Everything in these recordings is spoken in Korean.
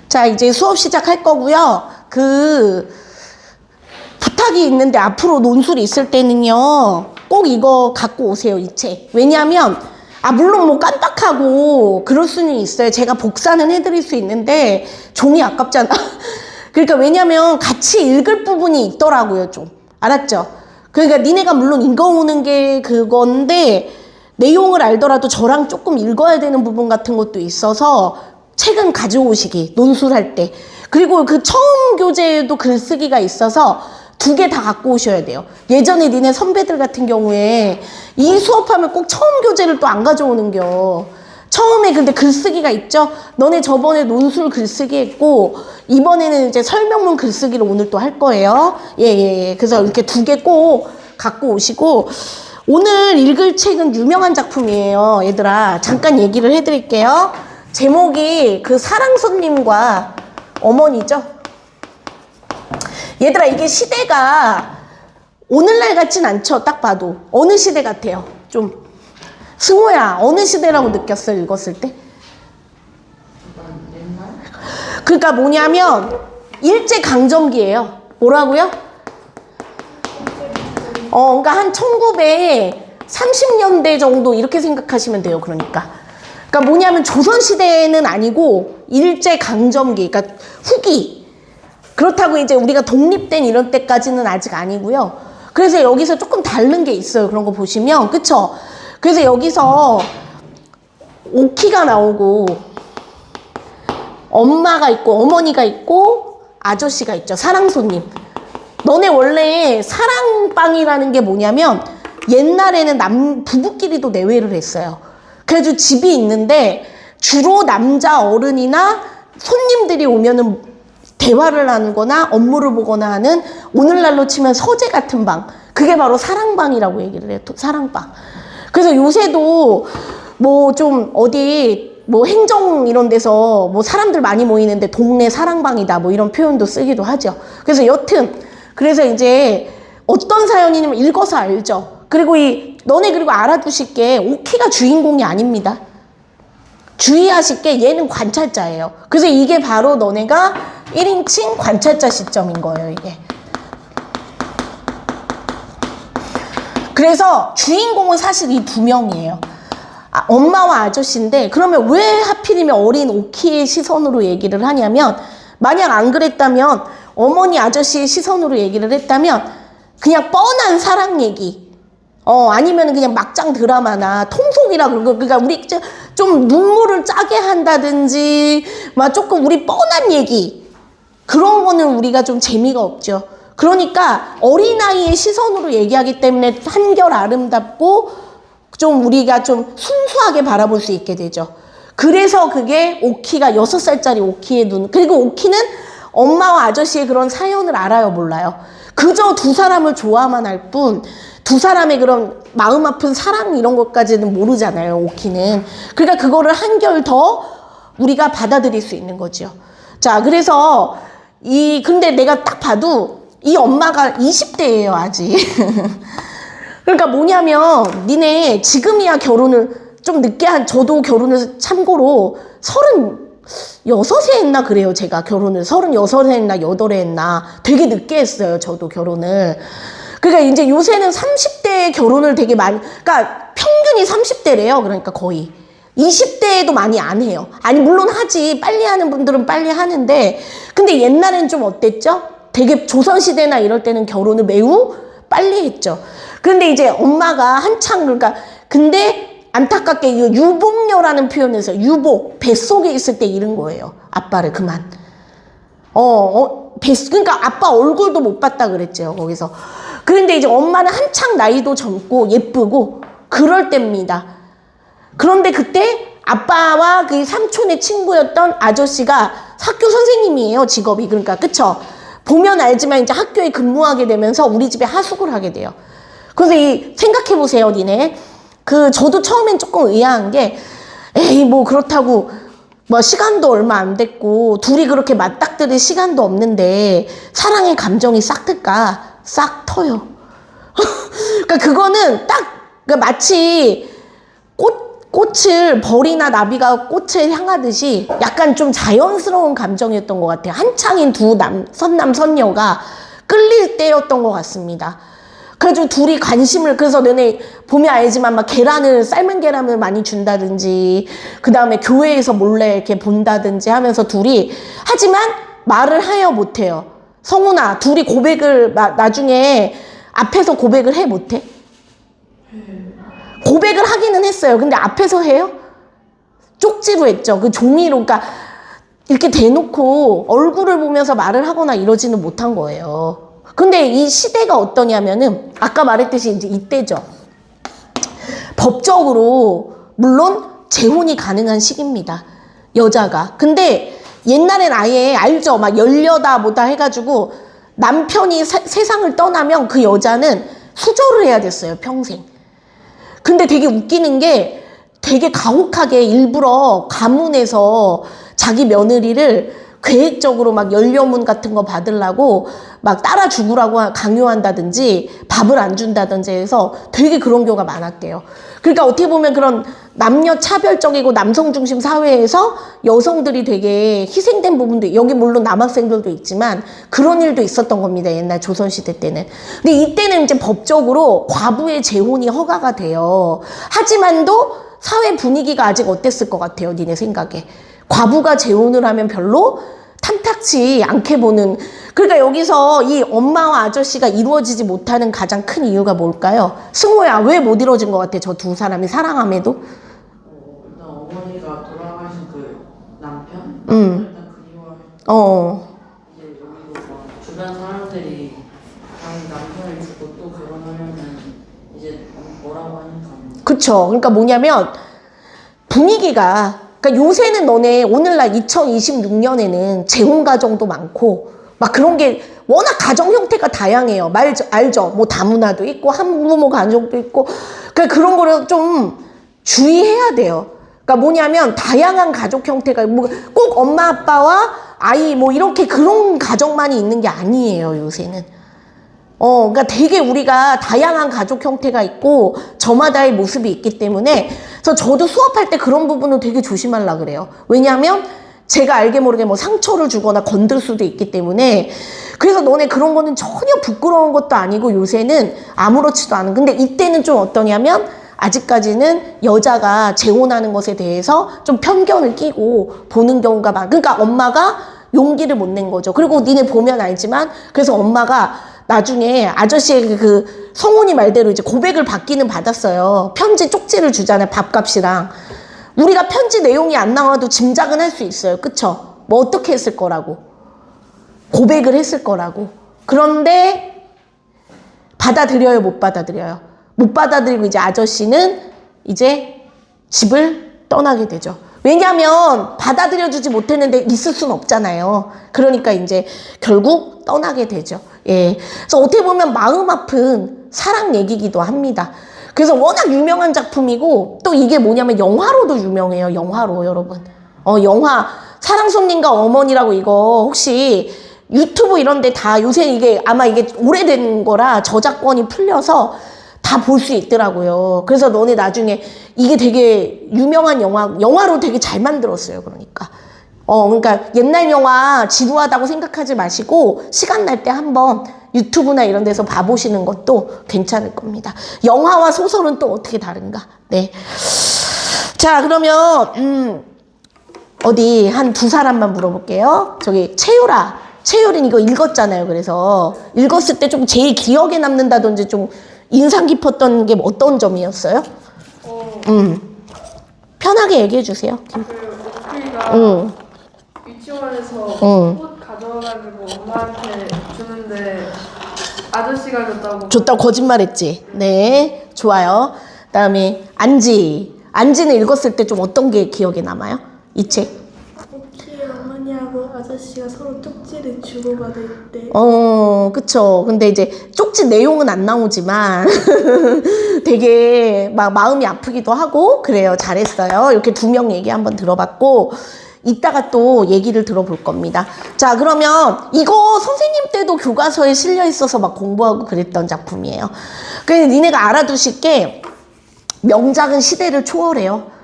자, 이제 수업 시작할 거고요. 부탁이 있는데 앞으로 논술이 있을 때는요, 꼭 이거 갖고 오세요, 이 책. 왜냐하면, 물론 뭐 깜빡하고 그럴 수는 있어요. 제가 복사는 해드릴 수 있는데, 종이 아깝잖아. 그러니까 왜냐면 같이 읽을 부분이 있더라고요, 좀. 알았죠? 그러니까 니네가 물론 읽어오는 게 그건데, 내용을 알더라도 저랑 조금 읽어야 되는 부분 같은 것도 있어서 책은 가져오시기, 논술할 때. 그리고 그 처음 교재에도 글쓰기가 있어서 2개 다 갖고 오셔야 돼요. 예전에 니네 선배들 같은 경우에 이 수업하면 꼭 처음 교재를 또 안 가져오는겨. 처음에 근데 글쓰기가 있죠? 너네 저번에 논술 글쓰기 했고, 이번에는 이제 설명문 글쓰기를 오늘 또 할 거예요. 예. 그래서 이렇게 2개 꼭 갖고 오시고, 오늘 읽을 책은 유명한 작품이에요. 얘들아, 잠깐 얘기를 해드릴게요. 제목이 그 사랑손님과 어머니죠. 얘들아, 이게 시대가 오늘날 같진 않죠. 딱 봐도. 어느 시대 같아요? 좀. 승호야, 어느 시대라고 느꼈어, 읽었을 때? 그러니까 뭐냐면 일제강점기예요. 뭐라고요? 그러니까 한 1930년대 정도 이렇게 생각하시면 돼요. 그러니까 뭐냐면 조선시대는 아니고 일제강점기, 그러니까 후기. 그렇다고 이제 우리가 독립된 이런 때까지는 아직 아니고요. 그래서 여기서 조금 다른 게 있어요. 그런 거 보시면. 그쵸? 그래서 여기서 오키가 나오고 엄마가 있고 어머니가 있고 아저씨가 있죠. 사랑손님. 너네 원래 사랑방이라는 게 뭐냐면 옛날에는 부부끼리도 내외를 했어요. 그래서 집이 있는데 주로 남자 어른이나 손님들이 오면은 대화를 하는 거나 업무를 보거나 하는 오늘날로 치면 서재 같은 방. 그게 바로 사랑방이라고 얘기를 해요. 사랑방. 그래서 요새도 뭐 좀 어디 뭐 행정 이런 데서 뭐 사람들 많이 모이는데 동네 사랑방이다 뭐 이런 표현도 쓰기도 하죠. 그래서 여튼 그래서 이제 어떤 사연이냐면 읽어서 알죠. 그리고 너네 그리고 알아두실 게 오키가 주인공이 아닙니다. 주의하실 게 얘는 관찰자예요. 그래서 이게 바로 너네가 1인칭 관찰자 시점인 거예요, 이게. 그래서 주인공은 사실 이 2명이에요. 엄마와 아저씨인데, 그러면 왜 하필이면 어린 오키의 시선으로 얘기를 하냐면, 만약 안 그랬다면, 어머니 아저씨의 시선으로 얘기를 했다면, 그냥 뻔한 사랑 얘기, 아니면 그냥 막장 드라마나 통속이라 그런 거, 그러니까 우리 좀 눈물을 짜게 한다든지, 막 조금 우리 뻔한 얘기, 그런 거는 우리가 좀 재미가 없죠. 그러니까 어린아이의 시선으로 얘기하기 때문에 한결 아름답고 좀 우리가 좀 순수하게 바라볼 수 있게 되죠. 그래서 그게 오키가 6살짜리 오키의 눈. 그리고 오키는 엄마와 아저씨의 그런 사연을 알아요, 몰라요? 그저 2 사람을 좋아만 할 뿐, 2 사람의 그런 마음 아픈 사랑 이런 것까지는 모르잖아요, 오키는. 그러니까 그거를 한결 더 우리가 받아들일 수 있는 거죠. 자, 그래서 근데 내가 딱 봐도 이 엄마가 20대예요, 아직. 그러니까 뭐냐면, 니네 지금이야 결혼을 좀 늦게 저도 결혼을 참고로 36에 했나 그래요, 제가 결혼을. 36에 했나, 8에 했나. 되게 늦게 했어요, 저도 결혼을. 그러니까 이제 요새는 30대에 결혼을 되게 그러니까 평균이 30대래요, 그러니까 거의. 20대에도 많이 안 해요. 아니, 물론 하지. 빨리 하는 분들은 빨리 하는데, 근데 옛날엔 좀 어땠죠? 되게 조선시대나 이럴 때는 결혼을 매우 빨리 했죠. 그런데 이제 엄마가 한창, 그러니까, 근데 안타깝게 이 유복녀라는 표현을 써요. 유복, 뱃속에 있을 때 잃은 거예요. 아빠를 그만. 그러니까 아빠 얼굴도 못 봤다 그랬죠, 거기서. 그런데 이제 엄마는 한창 나이도 젊고 예쁘고 그럴 때입니다. 그런데 그때 아빠와 그 삼촌의 친구였던 아저씨가 학교 선생님이에요, 직업이. 그러니까, 그쵸? 보면 알지만 이제 학교에 근무하게 되면서 우리 집에 하숙을 하게 돼요. 그래서 생각해보세요, 니네. 저도 처음엔 조금 의아한 게, 에이, 뭐 그렇다고, 뭐 시간도 얼마 안 됐고, 둘이 그렇게 맞닥뜨릴 시간도 없는데, 사랑의 감정이 싹 틀까? 싹 터요. 그러니까 그거는 그러니까 마치 꽃을 벌이나 나비가 꽃을 향하듯이 약간 좀 자연스러운 감정이었던 것 같아요. 한창인 두 선남 선녀가 끌릴 때였던 것 같습니다. 그래가지고 둘이 관심을, 그래서 너네 보면 알지만 막 계란을, 삶은 계란을 많이 준다든지, 그 다음에 교회에서 몰래 이렇게 본다든지 하면서 둘이, 하지만 말을 하여 못해요. 성훈아, 둘이 고백을 나중에 앞에서 고백을 해 못해? 고백을 하기는 했어요. 근데 앞에서 해요? 쪽지로 했죠. 그 종이로, 그러니까 이렇게 대놓고 얼굴을 보면서 말을 하거나 이러지는 못한 거예요. 근데 이 시대가 어떠냐면은 아까 말했듯이 이제 이때죠. 법적으로 물론 재혼이 가능한 시기입니다. 여자가. 근데 옛날엔 아예 알죠. 막 열려다 뭐다 해가지고 남편이 세상을 떠나면 그 여자는 수절을 해야 됐어요. 평생. 근데 되게 웃기는 게 되게 가혹하게 일부러 가문에서 자기 며느리를 계획적으로 막 연료문 같은 거 받으려고 막 따라 죽으라고 강요한다든지 밥을 안 준다든지 해서 되게 그런 경우가 많았대요. 그러니까 어떻게 보면 그런 남녀 차별적이고 남성 중심 사회에서 여성들이 되게 희생된 부분도, 여기 물론 남학생들도 있지만 그런 일도 있었던 겁니다. 옛날 조선시대 때는. 근데 이때는 이제 법적으로 과부의 재혼이 허가가 돼요. 하지만도 사회 분위기가 아직 어땠을 것 같아요, 니네 생각에? 과부가 재혼을 하면 별로 탐탁치 않게 보는. 그러니까 여기서 이 엄마와 아저씨가 이루어지지 못하는 가장 큰 이유가 뭘까요? 승호야, 왜 못 이루어진 것 같아? 저 두 사람이 사랑함에도? 일단 어머니가 돌아가신 그 남편? 일단 그리워하셨고 이제 여기도 막 주변 사람들이 자기 남편을 죽고 또 결혼하려면 이제 뭐라고 하니까. 그쵸. 그러니까 뭐냐면 분위기가, 그러니까 요새는 너네 오늘날 2026년에는 재혼 가정도 많고 막 그런 게 워낙 가정 형태가 다양해요. 알죠? 뭐 다문화도 있고 한부모 가족도 있고. 그러니까 그런 거를 좀 주의해야 돼요. 그러니까 뭐냐면 다양한 가족 형태가 뭐 꼭 엄마 아빠와 아이 뭐 이렇게 그런 가정만이 있는 게 아니에요, 요새는. 그러니까 되게 우리가 다양한 가족 형태가 있고 저마다의 모습이 있기 때문에, 그래서 저도 수업할 때 그런 부분은 되게 조심하려고 그래요. 왜냐하면 제가 알게 모르게 뭐 상처를 주거나 건들 수도 있기 때문에. 그래서 너네 그런 거는 전혀 부끄러운 것도 아니고 요새는 아무렇지도 않은. 근데 이때는 좀 어떠냐면 아직까지는 여자가 재혼하는 것에 대해서 좀 편견을 끼고 보는 경우가 그러니까 엄마가 용기를 못 낸 거죠. 그리고 니네 보면 알지만, 그래서 엄마가 나중에 아저씨의 그 성훈이 말대로 이제 고백을 받기는 받았어요. 편지 쪽지를 주잖아요. 밥값이랑. 우리가 편지 내용이 안 나와도 짐작은 할 수 있어요. 그쵸? 뭐 어떻게 했을 거라고. 고백을 했을 거라고. 그런데 받아들여요, 못 받아들여요? 못 받아들이고 이제 아저씨는 이제 집을 떠나게 되죠. 왜냐면 받아들여주지 못했는데 있을 수는 없잖아요. 그러니까 이제 결국 떠나게 되죠. 예. 그래서 어떻게 보면 마음 아픈 사랑 얘기기도 합니다. 그래서 워낙 유명한 작품이고, 또 이게 뭐냐면 영화로도 유명해요. 영화로, 여러분. 영화 사랑손님과 어머니라고, 이거 혹시 유튜브 이런 데 다 요새 이게 아마 이게 오래된 거라 저작권이 풀려서 다 볼 수 있더라고요. 그래서 너네 나중에 이게 되게 유명한 영화로 되게 잘 만들었어요. 그러니까 옛날 영화 지루하다고 생각하지 마시고 시간 날 때 한번 유튜브나 이런 데서 봐보시는 것도 괜찮을 겁니다. 영화와 소설은 또 어떻게 다른가? 네. 자, 그러면 어디 한 두 사람만 물어볼게요. 저기 채율은 이거 읽었잖아요. 그래서 읽었을 때 좀 제일 기억에 남는다든지 좀 인상 깊었던 게 어떤 점이었어요? 편하게 얘기해 주세요. 그 오피가 유치원에서 꽃 가져가지고 엄마한테 주는데 아저씨가 줬다고 거짓말했지. 네, 좋아요. 그다음에 안지는 읽었을 때 좀 어떤 게 기억에 남아요? 이 책. 오키의 어머니하고 아저씨가 서로 쪽지를 주고받을 때. 그쵸. 근데 이제 쪽지 내용은 안 나오지만 되게 막 마음이 아프기도 하고 그래요. 잘했어요. 이렇게 두 명 얘기 한번 들어봤고, 이따가 또 얘기를 들어볼 겁니다. 자, 그러면 이거 선생님 때도 교과서에 실려 있어서 막 공부하고 그랬던 작품이에요. 그래서 니네가 알아두실 게, 명작은 시대를 초월해요.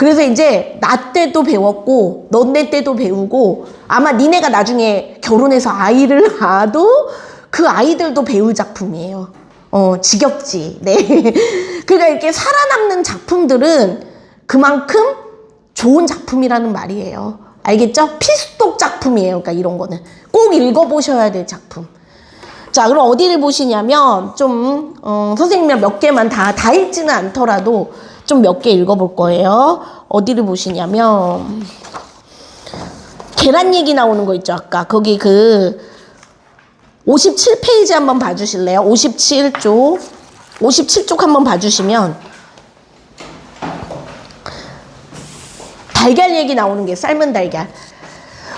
그래서 이제 나 때도 배웠고 너네 때도 배우고 아마 니네가 나중에 결혼해서 아이를 낳아도 그 아이들도 배울 작품이에요. 지겹지. 네. 그러니까 이렇게 살아남는 작품들은 그만큼 좋은 작품이라는 말이에요. 알겠죠? 필독 작품이에요. 그러니까 이런 거는 꼭 읽어보셔야 될 작품. 자, 그럼 어디를 보시냐면 좀 선생님이랑 몇 개만 다 읽지는 않더라도 좀 몇 개 읽어볼 거예요. 어디를 보시냐면 계란 얘기 나오는 거 있죠. 아까 거기 그 57페이지 한번 봐주실래요? 57쪽 한번 봐주시면 달걀 얘기 나오는 게 삶은 달걀.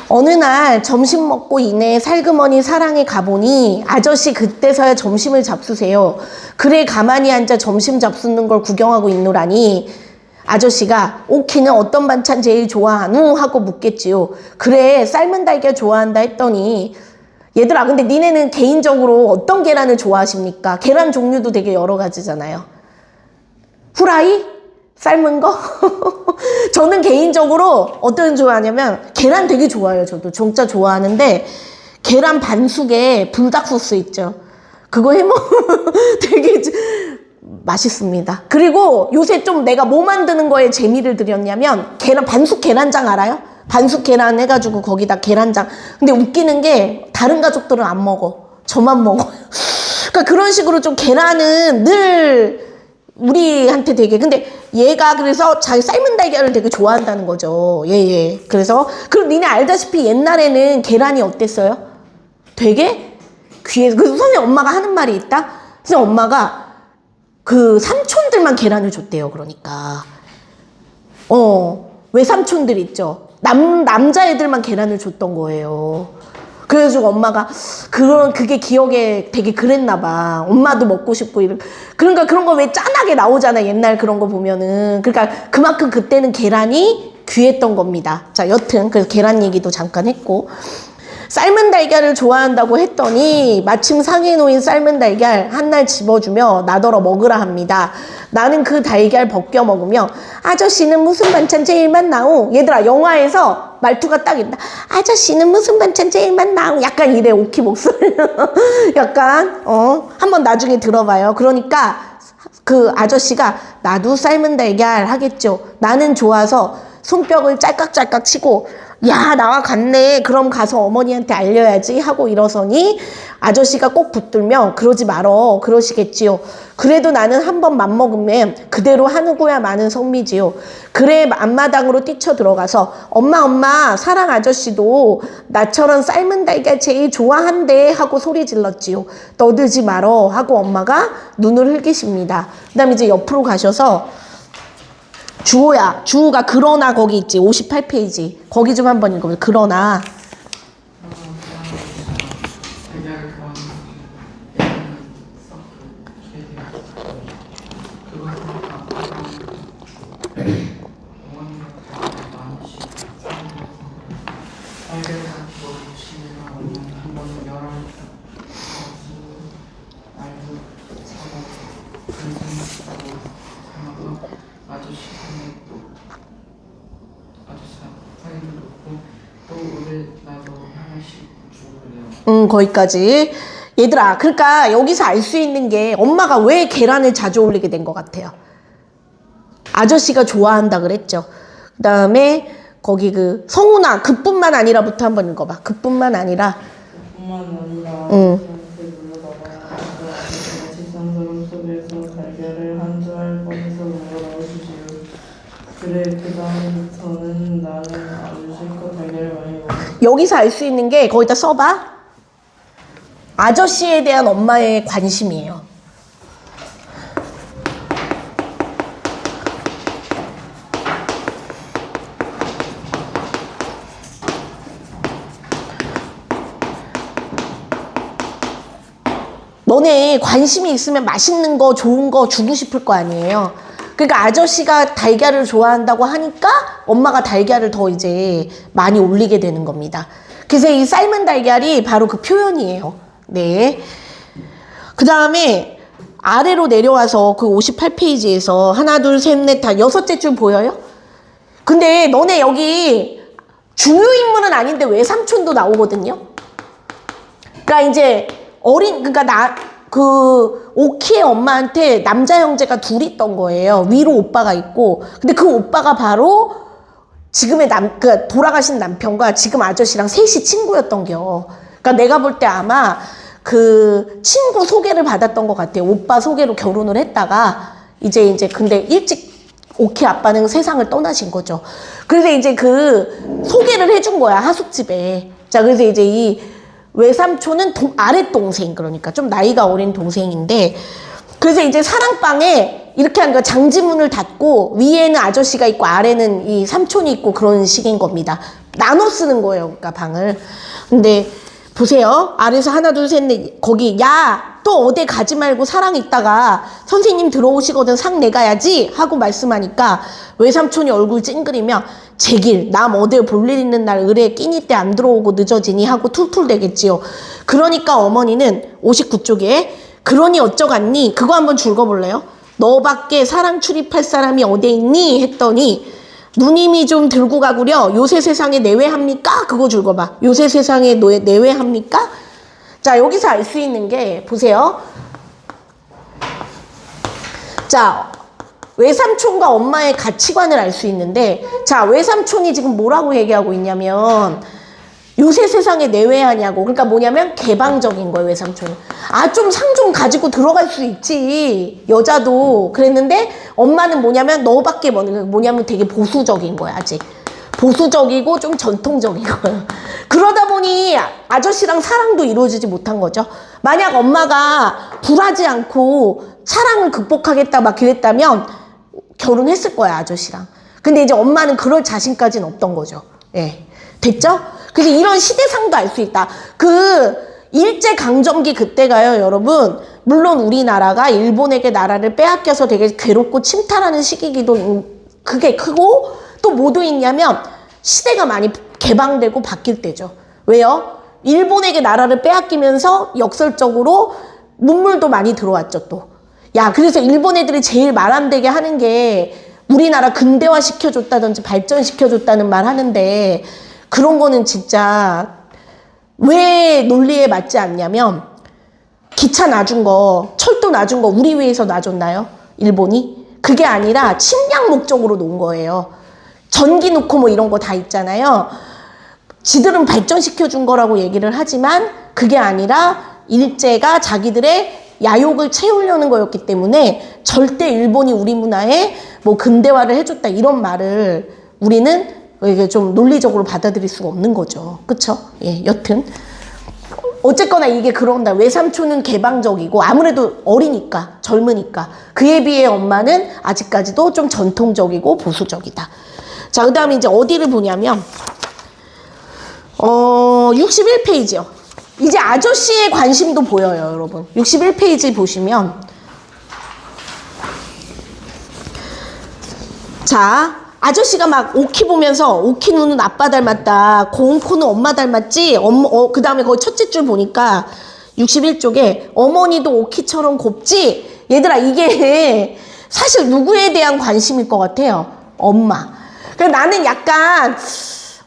어느 날 점심 먹고 이내 살그머니 사랑에 가보니 아저씨 그때서야 점심을 잡수세요. 그래 가만히 앉아 점심 잡수는 걸 구경하고 있노라니 아저씨가 오키는 어떤 반찬 제일 좋아하누? 하고 묻겠지요. 그래 삶은 달걀 좋아한다 했더니 얘들아 근데 니네는 개인적으로 어떤 계란을 좋아하십니까? 계란 종류도 되게 여러 가지잖아요. 후라이? 삶은 거? 저는 개인적으로 어떤 좋아하냐면 계란 되게 좋아해요. 저도 진짜 좋아하는데 계란 반숙에 불닭 소스 있죠. 그거 해먹으면 되게 맛있습니다. 그리고 요새 좀 내가 뭐 만드는 거에 재미를 들였냐면 반숙 계란장 알아요? 반숙 계란 해가지고 거기다 계란장. 근데 웃기는 게 다른 가족들은 안 먹어. 저만 먹어요. 그러니까 그런 식으로 좀 계란은 늘 우리한테 되게 근데 얘가 그래서 자기 삶은 달걀을 되게 좋아한다는 거죠. 예. 그래서 그럼 니네 알다시피 옛날에는 계란이 어땠어요? 되게 귀해서 그래서 선생님 엄마가 하는 말이 있다. 선생님 엄마가 그 삼촌들만 계란을 줬대요. 그러니까 외삼촌들 있죠. 남자애들만 계란을 줬던 거예요. 그래가지고 엄마가 그게 기억에 되게 그랬나 봐. 엄마도 먹고 싶고 그러니까 그런 거 왜 짠하게 나오잖아. 옛날 그런 거 보면은. 그러니까 그만큼 그때는 계란이 귀했던 겁니다. 자, 여튼 그래서 계란 얘기도 잠깐 했고 삶은 달걀을 좋아한다고 했더니 마침 상에 놓인 삶은 달걀 한날 집어주며 나더러 먹으라 합니다. 나는 그 달걀 벗겨 먹으며 아저씨는 무슨 반찬 제일 맛나오? 얘들아 영화에서 말투가 딱 있다. 아저씨는 무슨 반찬 제일 맛나오? 약간 이래 오키 목소리. 약간 한번 나중에 들어봐요. 그러니까 그 아저씨가 나도 삶은 달걀 하겠죠. 나는 좋아서 손뼉을 짤깍짤깍 치고 야 나와 갔네 그럼 가서 어머니한테 알려야지 하고 일어서니 아저씨가 꼭 붙들며 그러지 말어 그러시겠지요. 그래도 나는 한번 맘먹으면 그대로 하는구야 마는 성미지요. 그래 앞마당으로 뛰쳐 들어가서 엄마 사랑 아저씨도 나처럼 삶은 달걀 제일 좋아한대 하고 소리 질렀지요. 떠들지 말어 하고 엄마가 눈을 흘기십니다. 그 다음에 이제 옆으로 가셔서 주호가 그러나 거기 있지 58페이지 거기 좀 한번 읽어보세요. 그러나 거기까지. 얘들아 그러니까 여기서 알 수 있는 게 엄마가 왜 계란을 자주 올리게 된 것 같아요. 아저씨가 좋아한다 그랬죠. 그 다음에 거기 그 성훈아 그뿐만 아니라부터 한번 읽어봐. 그뿐만 아니라 지상서름 속에서 달걀을 한 줄 뻔해서 먹으라고 주시오. 그래 그 다음부터는 나는 아주 실컷 달걀을 많이 먹어. 여기서 알 수 있는 게 거기다 써봐. 아저씨에 대한 엄마의 관심이에요. 너네 관심이 있으면 맛있는 거 좋은 거 주고 싶을 거 아니에요. 그러니까 아저씨가 달걀을 좋아한다고 하니까 엄마가 달걀을 더 이제 많이 올리게 되는 겁니다. 그래서 이 삶은 달걀이 바로 그 표현이에요. 네. 그 다음에 아래로 내려와서 그 58페이지에서 하나 둘 셋 넷 다 6째 줄 보여요? 근데 너네 여기 중요 인물은 아닌데 외삼촌도 나오거든요. 그러니까 이제 그러니까 오키의 엄마한테 남자 형제가 둘 있던 거예요. 위로 오빠가 있고. 근데 그 오빠가 바로 지금의 그러니까 돌아가신 남편과 지금 아저씨랑 셋이 친구였던겨. 그러니까 내가 볼 때 아마 그 친구 소개를 받았던 것 같아요. 오빠 소개로 결혼을 했다가 이제 근데 일찍 오키 아빠는 세상을 떠나신 거죠. 그래서 이제 그 소개를 해준 거야, 하숙집에. 자, 그래서 이제 이 외삼촌은 아랫동생, 그러니까 좀 나이가 어린 동생인데, 그래서 이제 사랑방에 이렇게 하는 거 장지문을 닫고 위에는 아저씨가 있고 아래는 이 삼촌이 있고 그런 식인 겁니다. 나눠 쓰는 거예요, 그러니까 방을. 근데 보세요. 아래서 하나, 둘, 셋, 넷, 거기, 야, 또 어디 가지 말고 사랑 있다가 선생님 들어오시거든 상 내가야지 하고 말씀하니까 외삼촌이 얼굴 찡그리며 제길, 남 어디 볼 일 있는 날 의뢰 끼니 때 안 들어오고 늦어지니 하고 툴툴대겠지요. 그러니까 어머니는 59쪽에 그러니 어쩌겠니? 그거 한번 읽어볼래요? 너밖에 사랑 출입할 사람이 어디 있니? 했더니 누님이 좀 들고 가구려. 요새 세상에 내외합니까? 그거 읽어봐. 요새 세상에 내외합니까? 자, 여기서 알 수 있는 게 보세요. 자, 외삼촌과 엄마의 가치관을 알 수 있는데, 자, 외삼촌이 지금 뭐라고 얘기하고 있냐면 요새 세상에 내외하냐고. 그러니까 뭐냐면 개방적인 거예요, 외삼촌은. 아, 좀 상 좀 가지고 들어갈 수 있지, 여자도. 그랬는데 엄마는 너밖에 뭐냐면 되게 보수적인 거야, 아직. 보수적이고 좀 전통적인 거예요. 그러다 보니 아저씨랑 사랑도 이루어지지 못한 거죠. 만약 엄마가 불하지 않고 사랑을 극복하겠다 막 그랬다면 결혼했을 거야, 아저씨랑. 근데 이제 엄마는 그럴 자신까지는 없던 거죠. 예. 됐죠? 그래서 이런 시대상도 알 수 있다. 일제강점기 그때가요, 여러분. 물론 우리나라가 일본에게 나라를 빼앗겨서 되게 괴롭고 침탈하는 시기기도 그게 크고, 또 뭐도 있냐면 시대가 많이 개방되고 바뀔 때죠. 왜요? 일본에게 나라를 빼앗기면서 역설적으로 문물도 많이 들어왔죠, 또. 야, 그래서 일본 애들이 제일 말 안 되게 하는 게 우리나라 근대화 시켜줬다든지 발전시켜줬다는 말 하는데, 그런 거는 진짜 왜 논리에 맞지 않냐면, 기차 놔준 거, 철도 놔준 거 우리 위해서 놔줬나요? 일본이? 그게 아니라 침략 목적으로 놓은 거예요. 전기 놓고 뭐 이런 거 다 있잖아요. 지들은 발전시켜준 거라고 얘기를 하지만 그게 아니라 일제가 자기들의 야욕을 채우려는 거였기 때문에 절대 일본이 우리 문화에 뭐 근대화를 해줬다 이런 말을 우리는 이게 좀 논리적으로 받아들일 수가 없는 거죠. 그쵸? 예, 여튼. 어쨌거나 이게 그런다. 외삼촌은 개방적이고 아무래도 어리니까, 젊으니까. 그에 비해 엄마는 아직까지도 좀 전통적이고 보수적이다. 자, 그 다음에 이제 어디를 보냐면, 61페이지요. 이제 아저씨의 관심도 보여요, 여러분. 61페이지 보시면. 자, 아저씨가 막 오키 보면서 오키 눈은 아빠 닮았다. 고운 코는 엄마 닮았지? 그 다음에 거기 첫째 줄 보니까 61쪽에 어머니도 오키처럼 곱지? 얘들아, 이게 사실 누구에 대한 관심일 것 같아요? 엄마. 그래서 나는 약간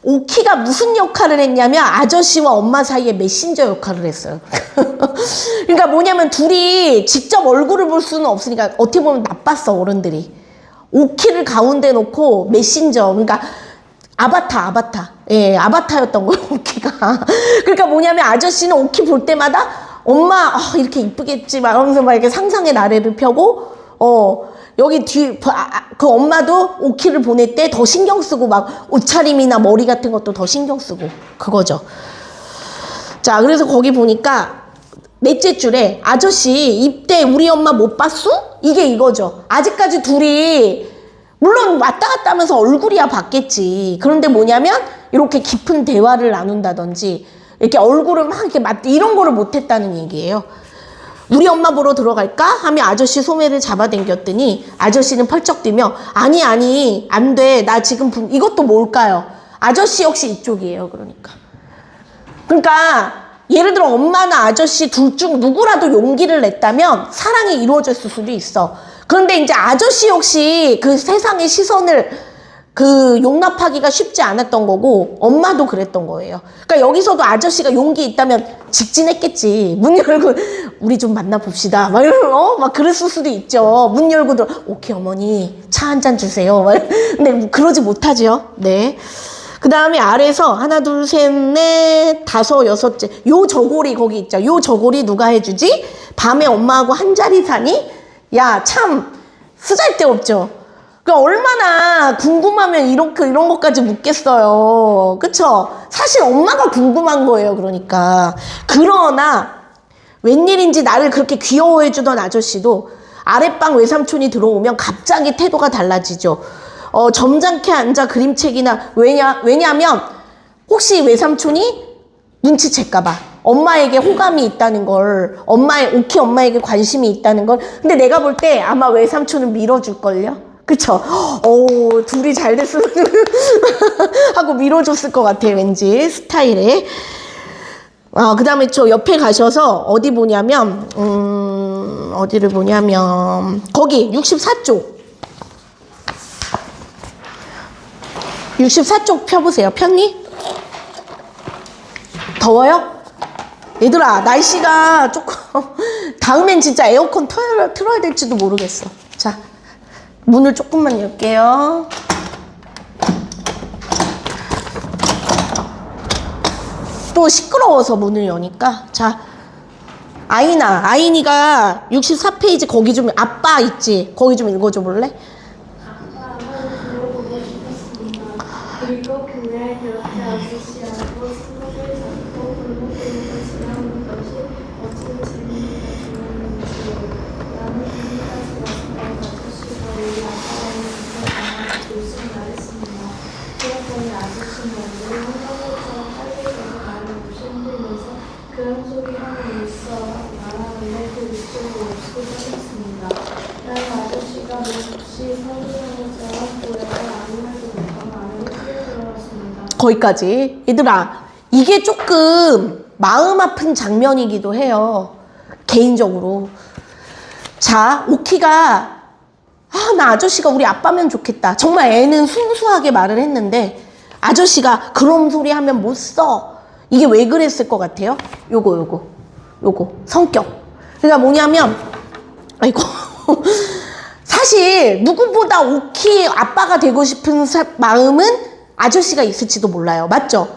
오키가 무슨 역할을 했냐면 아저씨와 엄마 사이에 메신저 역할을 했어요. 그러니까 뭐냐면 둘이 직접 얼굴을 볼 수는 없으니까 어떻게 보면 나빴어, 어른들이. 오키를 가운데 놓고 메신저, 그러니까 아바타. 예, 아바타였던 거예요, 오키가. 그러니까 뭐냐면 아저씨는 오키 볼 때마다 엄마, 이렇게 이쁘겠지, 막 하면서 막 이렇게 상상의 나래를 펴고, 여기 그 엄마도 오키를 보낼 때 더 신경 쓰고 막 옷차림이나 머리 같은 것도 더 신경 쓰고, 그거죠. 자, 그래서 거기 보니까 넷째 줄에 아저씨 입대 우리 엄마 못 봤어? 이게 이거죠. 아직까지 둘이 물론 왔다 갔다 하면서 얼굴이야 봤겠지. 그런데 뭐냐면 이렇게 깊은 대화를 나눈다든지 이렇게 얼굴을 막 이렇게 이런 거를 못했다는 얘기예요. 우리 엄마 보러 들어갈까? 하며 아저씨 소매를 잡아당겼더니 아저씨는 펄쩍 뛰며 아니 안 돼. 나 지금 이것도 뭘까요? 아저씨 역시 이쪽이에요. 그러니까 예를 들어 엄마나 아저씨 둘 중 누구라도 용기를 냈다면 사랑이 이루어졌을 수도 있어. 그런데 이제 아저씨 역시 그 세상의 시선을 그 용납하기가 쉽지 않았던 거고 엄마도 그랬던 거예요. 그러니까 여기서도 아저씨가 용기 있다면 직진했겠지. 문 열고 우리 좀 만나봅시다. 막 이러면 막 그랬을 수도 있죠. 문 열고 들어 오케이 어머니 차 한 잔 주세요. 막 근데 그러지 못하죠. 네. 그 다음에 아래서 하나 둘 셋 넷 다섯 여섯째 요 저고리 거기 있죠. 요 저고리 누가 해주지? 밤에 엄마하고 한 자리 사니? 야 참 쓰잘데없죠. 그러니까 얼마나 궁금하면 이런 것까지 묻겠어요. 그쵸? 사실 엄마가 궁금한 거예요. 그러니까. 그러나 웬일인지 나를 그렇게 귀여워해주던 아저씨도 아랫방 외삼촌이 들어오면 갑자기 태도가 달라지죠. 점잖게 앉아 그림책이나 왜냐면 혹시 외삼촌이 눈치챌까봐 엄마에게 호감이 있다는 걸 오키 엄마에게 관심이 있다는 걸 근데 내가 볼 때 아마 외삼촌은 밀어줄걸요? 그쵸? 오, 둘이 잘 됐으면 하고 밀어줬을 것 같아, 왠지, 스타일에. 그 다음에 저 옆에 가셔서 어디 보냐면, 어디를 보냐면, 거기 64쪽. 64쪽 펴보세요. 폈니? 더워요? 얘들아, 날씨가 조금, 다음엔 진짜 에어컨 틀어야 될지도 모르겠어. 자. 문을 조금만 열게요. 또 시끄러워서 문을 여니까. 자, 아인이가 64페이지 거기 좀 아빠 있지? 거기 좀 읽어줘 볼래? 아빠 들어보고 싶었습니다. 그리고 그날 그렇게 아저씨하고 스모를 잡고 골목길에서 지나오는 것이 어찌나 재미있고 좋았는지요. 나는 거기까지 왔을 때 아저씨가 우리 아빠와는 진짜 강하게 열심히 말했습니다. 그랬더니 아저씨는 얼굴이 한가운데처럼 빨개져서 나를 몹시 흔들면서 그런 소리 하고 있어 말하는데 그 목소리가 없고 떨렸습니다. 나는 아저씨가 몹시 서운해서 보여서 아무 말도 못하고 안으로 뛰어들어갔습니다. 거기까지. 얘들아, 이게 조금 마음 아픈 장면이기도 해요. 개인적으로. 자, 오키가 나 아저씨가 우리 아빠면 좋겠다. 정말 애는 순수하게 말을 했는데 아저씨가 그런 소리 하면 못 써. 이게 왜 그랬을 것 같아요? 요거 성격. 그러니까 뭐냐면 아이고 사실 누구보다 오키 아빠가 되고 싶은 마음은 아저씨가 있을지도 몰라요. 맞죠?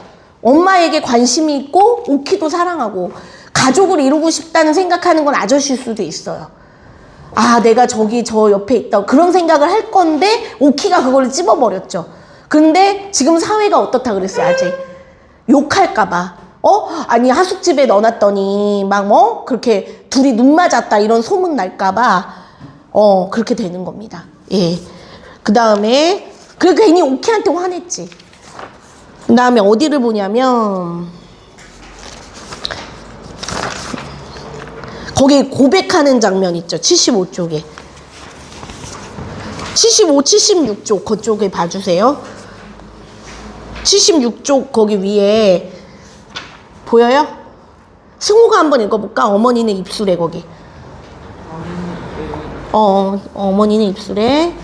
엄마에게 관심이 있고 오키도 사랑하고 가족을 이루고 싶다는 생각하는 건 아저씨일 수도 있어요. 내가 저 옆에 있다. 그런 생각을 할 건데 오키가 그걸 찝어버렸죠. 근데 지금 사회가 어떻다 그랬어요, 아직? 욕할까봐. 아니, 하숙집에 넣어놨더니 막 그렇게 둘이 눈 맞았다 이런 소문 날까봐 그렇게 되는 겁니다. 예. 그 다음에 괜히 오키한테 화냈지. 그 다음에 어디를 보냐면 거기 고백하는 장면 있죠. 75쪽에. 75, 76쪽 그쪽에 봐주세요. 76쪽 거기 위에 보여요? 승우가 한번 읽어볼까? 어머니는 입술에 거기. 어머니는 입술에.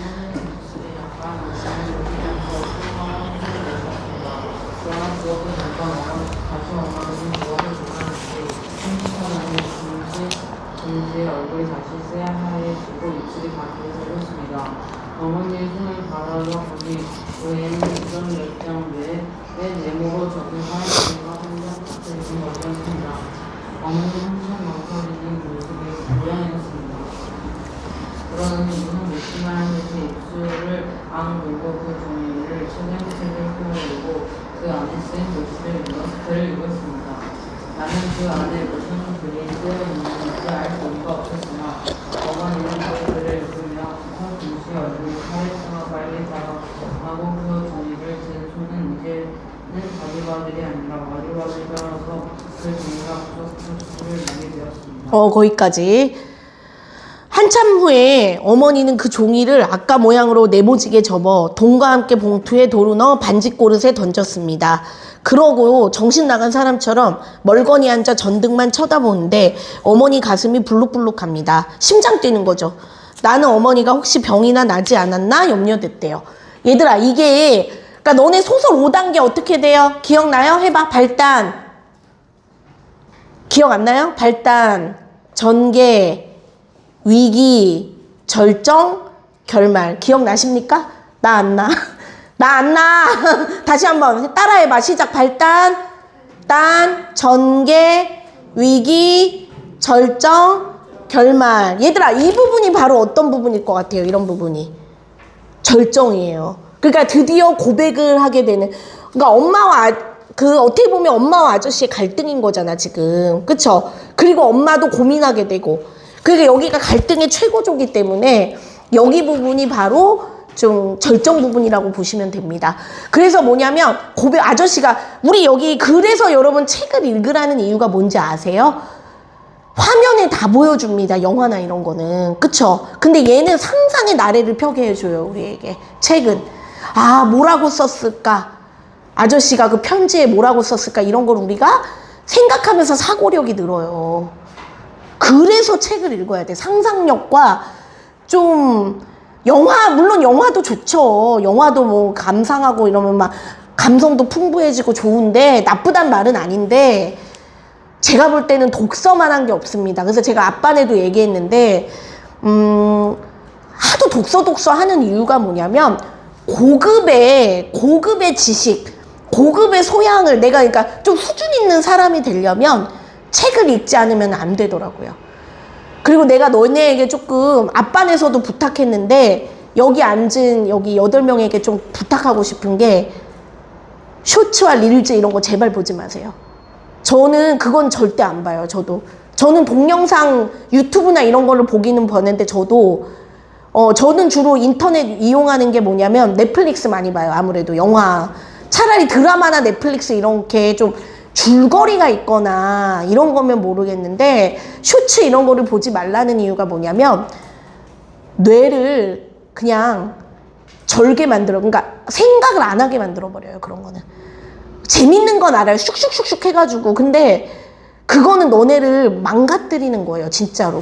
얼굴이 다시 새하얘지고 입술이 바뀌게 생겼습니다. 어머니의 손을 바라보다 보니 의외는 이전 열정 외에 내모로 적은 사회성과 한장 같은 것이었습니다. 어머니 한참 망설이는 모습이 고양이였습니다. 그러더니 무슨 묻기만 듯이 입술을 악물고 그 종이를 체념체념 펴올리고 그 안에 쓰인 글씨를 글을 읽었습니다. 나는 그 안에 무슨 글이 쓰여있는지 알 도리가 없었으나 어머니는 그 글을 읽으며 동시에 얼굴이 파래처럼 빨개져가고 그 종이를 든 손은 이제는 바디바들이 아니라 와리와리 떨어서 그 종이가 부서져서 술을 내게 되었습니다. 거기까지. 한참 후에 어머니는 그 종이를 아까 모양으로 네모지게 접어 돈과 함께 봉투에 도로 넣어 반지꼬릇에 던졌습니다. 그러고 정신 나간 사람처럼 멀거니 앉아 전등만 쳐다보는데 어머니 가슴이 불룩불룩합니다. 심장 뛰는 거죠. 나는 어머니가 혹시 병이나 나지 않았나 염려됐대요. 얘들아, 이게, 그러니까 너네 소설 5단계 어떻게 돼요? 기억나요? 해봐. 발단. 기억 안 나요? 발단, 전개, 위기, 절정, 결말. 기억나십니까? 나 안 나. 나 안 나. 다시 한번 따라해봐. 시작. 발단, 전개, 위기, 절정, 결말. 얘들아, 이 부분이 바로 어떤 부분일 것 같아요? 이런 부분이. 절정이에요. 그러니까 드디어 고백을 하게 되는. 그러니까 엄마와 어떻게 보면 엄마와 아저씨의 갈등인 거잖아, 지금. 그쵸? 그리고 엄마도 고민하게 되고. 그러니까 여기가 갈등의 최고조기 때문에 여기 부분이 바로 좀 절정 부분이라고 보시면 됩니다. 그래서 뭐냐면 아저씨가 우리 여기 그래서 여러분 책을 읽으라는 이유가 뭔지 아세요? 화면에 다 보여줍니다. 영화나 이런 거는. 그쵸? 근데 얘는 상상의 나래를 펴게 해줘요. 우리에게. 책은. 아, 뭐라고 썼을까? 아저씨가 그 편지에 뭐라고 썼을까? 이런 걸 우리가 생각하면서 사고력이 늘어요. 그래서 책을 읽어야 돼. 상상력과 좀 물론 영화도 좋죠. 영화도 뭐 감상하고 이러면 막 감성도 풍부해지고 좋은데 나쁘단 말은 아닌데 제가 볼 때는 독서만 한 게 없습니다. 그래서 제가 아빠네도 얘기했는데 하도 독서 하는 이유가 뭐냐면 고급의 지식, 고급의 소양을 내가 그러니까 좀 수준 있는 사람이 되려면 책을 읽지 않으면 안 되더라고요. 그리고 내가 너네에게 조금 아빠네서도 부탁했는데 여기 앉은 여기 8명에게 좀 부탁하고 싶은 게 쇼츠와 릴즈 이런 거 제발 보지 마세요. 저는 그건 절대 안 봐요. 저는 동영상 유튜브나 이런 걸로 보기는 보는데 저는 주로 인터넷 이용하는 게 뭐냐면 넷플릭스 많이 봐요. 아무래도 영화 차라리 드라마나 넷플릭스 이렇게 좀 줄거리가 있거나 이런 거면 모르겠는데 쇼츠 이런 거를 보지 말라는 이유가 뭐냐면 뇌를 그냥 절게 만들어. 그러니까 생각을 안 하게 만들어 버려요. 그런 거는. 재밌는 건 알아요. 슉슉슉슉 해가지고. 근데 그거는 너네를 망가뜨리는 거예요. 진짜로.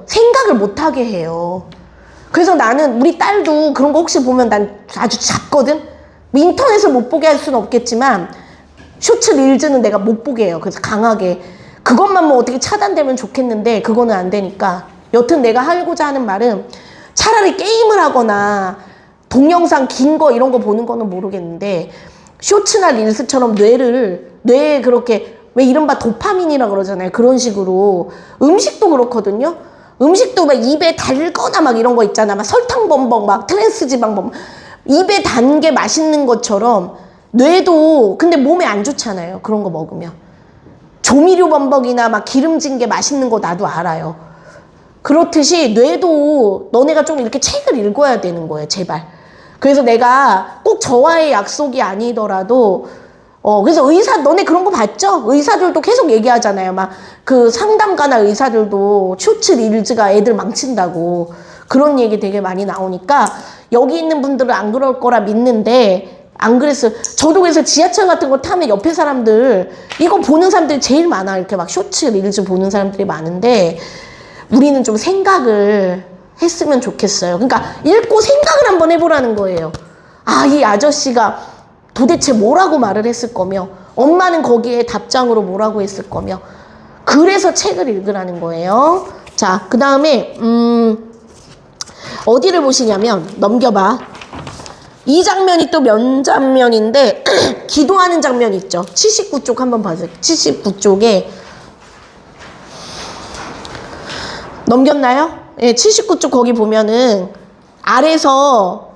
생각을 못 하게 해요. 그래서 나는 우리 딸도 그런 거 혹시 보면 난 아주 잦거든. 인터넷을 못 보게 할 수는 없겠지만 쇼츠 릴즈는 내가 못 보게 해요. 그래서 강하게 그것만 뭐 어떻게 차단되면 좋겠는데 그거는 안 되니까. 여튼 내가 하고자 하는 말은 차라리 게임을 하거나 동영상 긴 거 이런 거 보는 거는 모르겠는데 쇼츠나 릴스처럼 뇌에 그렇게 왜 이른바 도파민이라 그러잖아요. 그런 식으로 음식도 그렇거든요. 음식도 막 입에 달거나 막 이런 거 있잖아. 막 설탕 범벅 막 트랜스 지방 범벅 입에 단 게 맛있는 것처럼 뇌도 근데 몸에 안 좋잖아요. 그런 거 먹으면 조미료 범벅이나 막 기름진 게 맛있는 거 나도 알아요. 그렇듯이 뇌도 너네가 좀 이렇게 책을 읽어야 되는 거예요. 제발. 그래서 내가 꼭 저와의 약속이 아니더라도 그래서 너네 그런 거 봤죠? 의사들도 계속 얘기하잖아요. 막 그 상담가나 의사들도 쇼츠 릴즈가 애들 망친다고 그런 얘기 되게 많이 나오니까 여기 있는 분들은 안 그럴 거라 믿는데 안 그랬어요. 저도 그래서 지하철 같은 거 타면 옆에 사람들 이거 보는 사람들이 제일 많아. 이렇게 막 쇼츠 릴즈 보는 사람들이 많은데 우리는 좀 생각을 했으면 좋겠어요. 그러니까 읽고 생각을 한번 해보라는 거예요. 아, 이 아저씨가 도대체 뭐라고 말을 했을 거며 엄마는 거기에 답장으로 뭐라고 했을 거며 그래서 책을 읽으라는 거예요. 자, 그 다음에 어디를 보시냐면 넘겨봐. 이 장면이 또 몇 장면인데 기도하는 장면 있죠. 79쪽 한번 봐주세요. 79쪽에 넘겼나요? 예, 79쪽 거기 보면은 아래서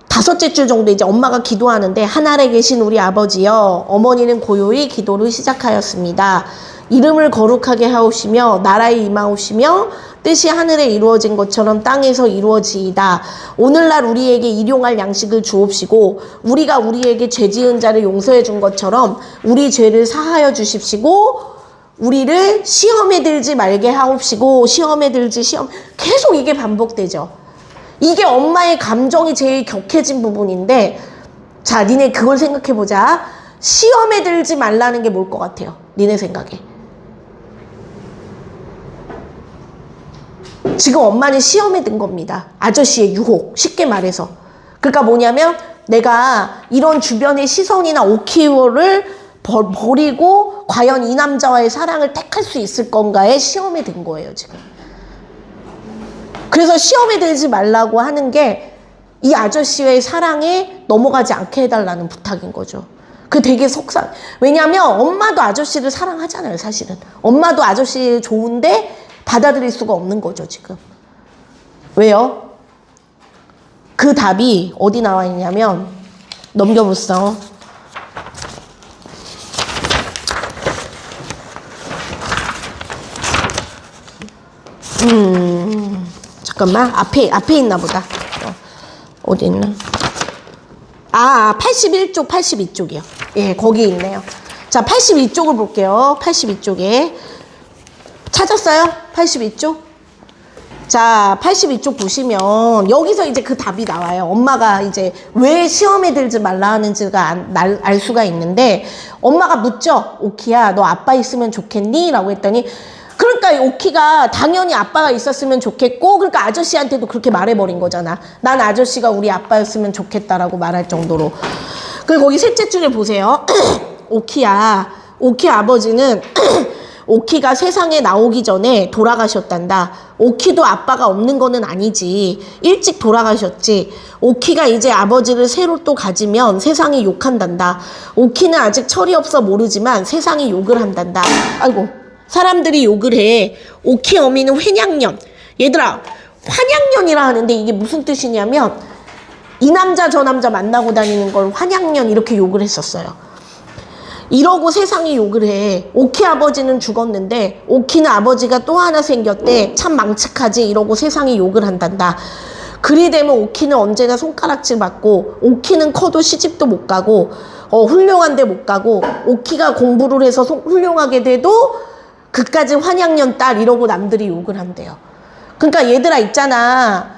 5째 줄 정도 이제 엄마가 기도하는데 하늘에 계신 우리 아버지여 어머니는 고요히 기도를 시작하였습니다. 이름을 거룩하게 하옵시며 나라에 임하옵시며 뜻이 하늘에 이루어진 것처럼 땅에서 이루어지이다. 오늘날 우리에게 일용할 양식을 주옵시고 우리가 우리에게 죄 지은 자를 용서해 준 것처럼 우리 죄를 사하여 주십시고 우리를 시험에 들지 말게 하옵시고 계속 이게 반복되죠. 이게 엄마의 감정이 제일 격해진 부분인데 자, 니네 그걸 생각해보자. 시험에 들지 말라는 게 뭘 것 같아요? 니네 생각에. 지금 엄마는 시험에 든 겁니다. 아저씨의 유혹. 쉽게 말해서. 그러니까 뭐냐면 내가 이런 주변의 시선이나 오키를 버리고 과연 이 남자와의 사랑을 택할 수 있을 건가에 시험에 든 거예요, 지금. 그래서 시험에 들지 말라고 하는 게 이 아저씨의 사랑에 넘어가지 않게 해달라는 부탁인 거죠. 그 되게 속상. 왜냐면 엄마도 아저씨를 사랑하잖아요, 사실은. 엄마도 아저씨 좋은데 받아들일 수가 없는 거죠, 지금. 왜요? 그 답이 어디 나와 있냐면, 넘겨보세요. 잠깐만. 앞에 있나 보다. 어디 있나? 81쪽, 82쪽이요. 예, 거기 있네요. 자, 82쪽을 볼게요. 82쪽에. 찾았어요? 82쪽? 자, 82쪽 보시면 여기서 이제 그 답이 나와요. 엄마가 이제 왜 시험에 들지 말라 하는지가 알 수가 있는데, 엄마가 묻죠. 오키야, 너 아빠 있으면 좋겠니? 라고 했더니, 그러니까 오키가 당연히 아빠가 있었으면 좋겠고, 그러니까 아저씨한테도 그렇게 말해버린 거잖아. 난 아저씨가 우리 아빠였으면 좋겠다라고 말할 정도로. 그리고 거기 셋째 줄에 보세요. 오키야, 오키 아버지는 오키가 세상에 나오기 전에 돌아가셨단다. 오키도 아빠가 없는 거는 아니지. 일찍 돌아가셨지. 오키가 이제 아버지를 새로 또 가지면 세상이 욕한단다. 오키는 아직 철이 없어 모르지만 세상이 욕을 한단다. 아이고, 사람들이 욕을 해. 오키 어미는 환양년. 얘들아, 환양년이라 하는데 이게 무슨 뜻이냐면 이 남자 저 남자 만나고 다니는 걸 환양년 이렇게 욕을 했었어요. 이러고 세상이 욕을 해. 오키 아버지는 죽었는데 오키는 아버지가 또 하나 생겼대. 참 망측하지. 이러고 세상이 욕을 한단다. 그리 되면 오키는 언제나 손가락질 받고, 오키는 커도 시집도 못 가고, 훌륭한 데 못 가고, 오키가 공부를 해서 훌륭하게 돼도 그까지 환양년 딸 이러고 남들이 욕을 한대요. 그러니까 얘들아 있잖아.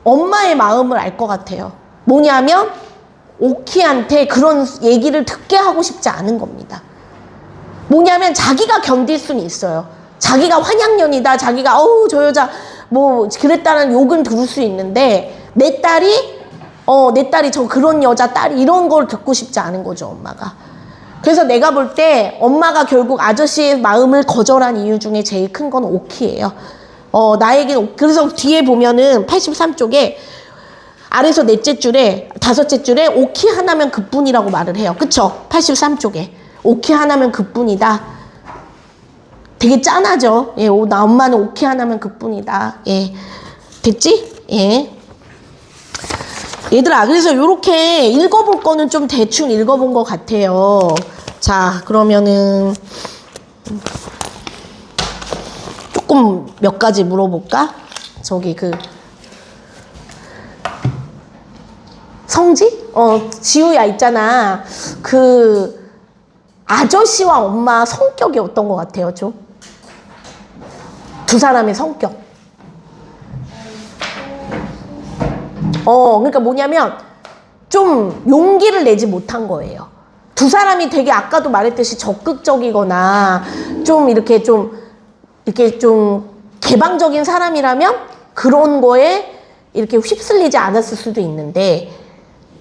엄마의 마음을 알 것 같아요. 뭐냐면 오키한테 그런 얘기를 듣게 하고 싶지 않은 겁니다. 뭐냐면 자기가 견딜 수는 있어요. 자기가 환양년이다. 자기가 저 여자 뭐 그랬다는 욕은 들을 수 있는데 내 딸이 저 그런 여자 딸이 이런 걸 듣고 싶지 않은 거죠, 엄마가. 그래서 내가 볼 때 엄마가 결국 아저씨의 마음을 거절한 이유 중에 제일 큰 건 오키예요. 나에겐 그래서 뒤에 보면은 83쪽에 아래서 넷째 줄에 다섯째 줄에 오키 하나면 그뿐이라고 말을 해요. 그쵸? 83쪽에 오키 하나면 그뿐이다. 되게 짠하죠? 예, 나 엄마는 오키 하나면 그뿐이다. 예, 됐지? 예. 얘들아, 그래서 요렇게 읽어볼 거는 좀 대충 읽어본 것 같아요. 자, 그러면은 조금 몇 가지 물어볼까? 저기 성지? 지우야 있잖아. 아저씨와 엄마 성격이 어떤 것 같아요, 좀? 두 사람의 성격. 그러니까 뭐냐면 좀 용기를 내지 못한 거예요. 두 사람이 되게 아까도 말했듯이 적극적이거나 좀 이렇게 좀 개방적인 사람이라면 그런 거에 이렇게 휩쓸리지 않았을 수도 있는데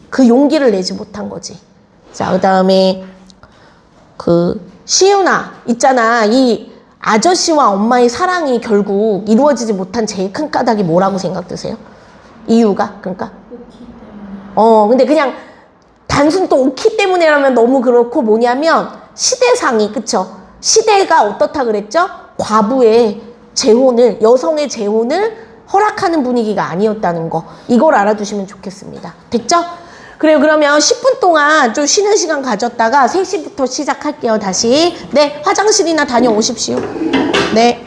그 용기를 내지 못한 거지. 자, 그 다음에 시윤아 있잖아. 이 아저씨와 엄마의 사랑이 결국 이루어지지 못한 제일 큰 까닭이 뭐라고 생각되세요? 이유가? 그러니까? 근데 그냥 단순 또 오키 때문에라면 너무 그렇고 뭐냐면 시대상이, 그쵸? 시대가 어떻다 그랬죠? 과부의 재혼을, 여성의 재혼을 허락하는 분위기가 아니었다는 거. 이걸 알아두시면 좋겠습니다. 됐죠? 그래요. 그러면 10분 동안 좀 쉬는 시간 가졌다가 3시부터 시작할게요. 다시. 네, 화장실이나 다녀오십시오. 네.